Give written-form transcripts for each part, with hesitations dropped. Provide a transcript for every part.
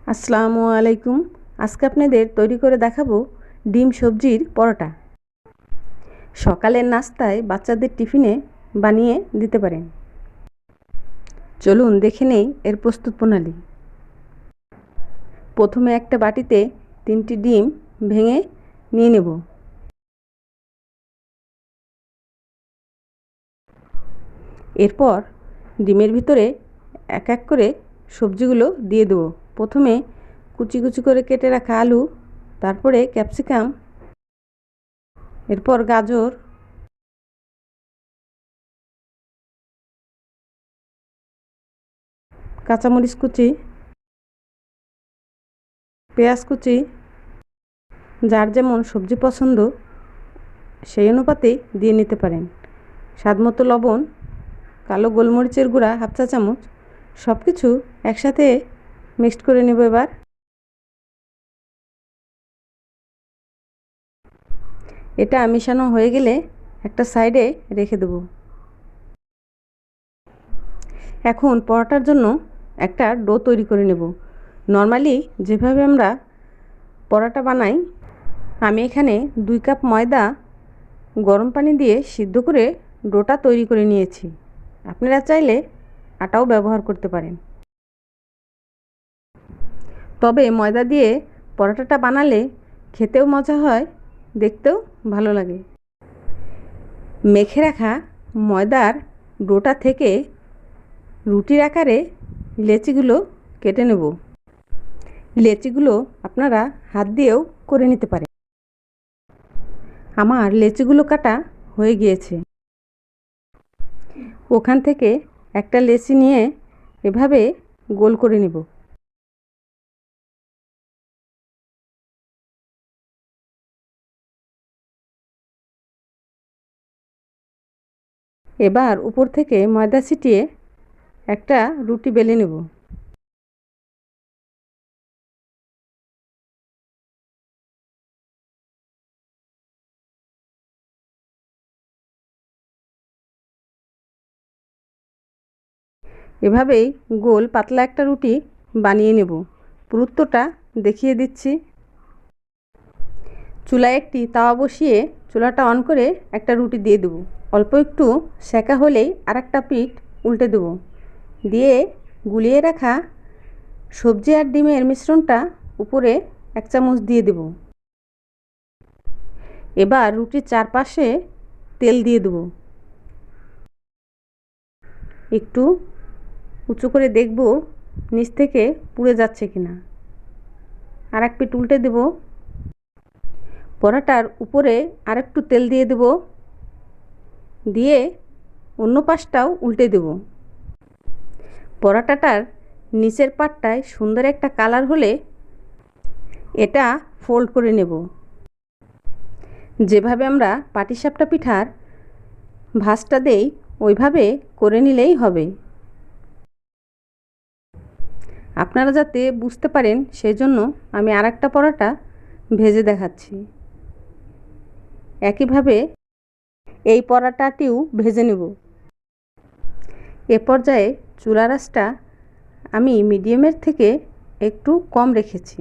আসসালামু আলাইকুম। আজকে আপনাদের তৈরি করে দেখাবো ডিম সবজির পরোটা। সকালের নাস্তায় বাচ্চাদের টিফিনে বানিয়ে দিতে পারেন। চলুন দেখে নেই এর প্রস্তুত প্রণালী। প্রথমে একটা বাটিতে 3টি ডিম ভেঙে নিয়ে নেব। এরপর ডিমের ভিতরে এক এক করে সবজিগুলো দিয়ে দেবো। প্রথমে কুচি কুচি করে কেটে রাখা আলু, তারপরে ক্যাপসিকাম, এরপর গাজর, কাঁচামরিচ কুচি, পেঁয়াজ কুচি, যার যেমন সবজি পছন্দ সেই অনুপাতে দিয়ে নিতে পারেন। স্বাদমতো লবণ, কালো গোলমরিচের গুঁড়া হাফ চা চামচ, সব কিছু একসাথে মিক্সড করে নেব। এবার এটা মিশানো হয়ে গেলে একটা সাইডে রেখে দেব। এখন পরোটার জন্য একটা ডো তৈরি করে নেব। নর্মালি যেভাবে আমরা পরোটা বানাই, আমি এখানে 2 কাপ ময়দা গরম পানি দিয়ে সিদ্ধ করে ডোটা তৈরি করে নিয়েছি। আপনারা চাইলে আটাও ব্যবহার করতে পারেন, তবে ময়দা দিয়ে পরোটাটা বানালে খেতেও মজা হয়, দেখতেও ভালো লাগে। মেখে রাখা ময়দার ডোটা থেকে রুটির আকারে লেচিগুলো কেটে নেব। লেচিগুলো আপনারা হাত দিয়েও করে নিতে পারেন। আমার লেচিগুলো কাটা হয়ে গিয়েছে। ওখান থেকে একটা লেচি নিয়ে এভাবে গোল করে নেব। এবার উপর থেকে ময়দা ছিটিয়ে একটা রুটি বেলে নেব। এভাবেই গোল পাতলা একটা রুটি বানিয়ে নেব। পুরুত্বটা দেখিয়ে দিচ্ছি। চুলায় একটি তাওয়া বসিয়ে চুলাটা অন করে একটা রুটি দিয়ে দেব। অল্প একটু সেকা হলেই আর একটা পিঠ উল্টে দেব। দিয়ে গুলিয়ে রাখা সবজি আর ডিমের মিশ্রণটা উপরে 1 চামচ দিয়ে দেব। এবার রুটির চারপাশে তেল দিয়ে দেব। একটু উঁচু করে দেখব নিচ থেকে পুড়ে যাচ্ছে কিনা। আর এক পিঠ উল্টে দেব। পরোটার উপরে আরেকটু তেল দিয়ে দেব। দিয়ে অন্য পাশটাও উল্টে দেব। পরোটাটার নিচের পাটটায় সুন্দর একটা কালার হলে এটা ফোল্ড করে নেব। যেভাবে আমরা পাটিসাপটা পিঠার ভাঁজটা দেই ওইভাবে করে নিলেই হবে। আপনারা যাতে বুঝতে পারেন সেই জন্য আমি আরেকটা পরোটা ভেজে দেখাচ্ছি। একইভাবে এই পরোটাটিও ভেজে নেব। এ পর্যায়ে চুলার আঁচটা আমি মিডিয়ামের থেকে একটু কম রেখেছি।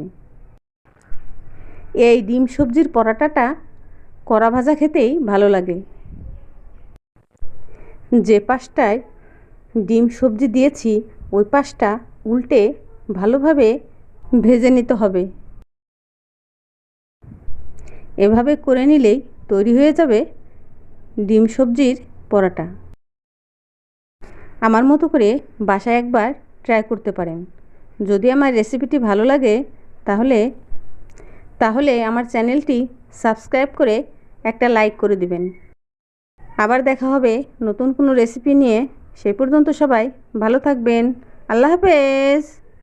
এই ডিম সবজির পরোটাটা কড়া ভাজা খেতেই ভালো লাগে। যে পাশটায় ডিম সবজি দিয়েছি ওই পাশটা উল্টে ভালোভাবে ভেজে নিতে হবে। এভাবে করে নিলেই তৈরি হয়ে যাবে ডিম সবজির পরোটা। আমার মতো করে বাসায় একবার ট্রাই করতে পারেন। যদি আমার রেসিপিটি ভালো লাগে তাহলে আমার চ্যানেলটি সাবস্ক্রাইব করে একটা লাইক করে দিবেন। আবার দেখা হবে নতুন কোনো রেসিপি নিয়ে। সেই পর্যন্ত সবাই ভালো থাকবেন। আল্লাহ হাফেজ।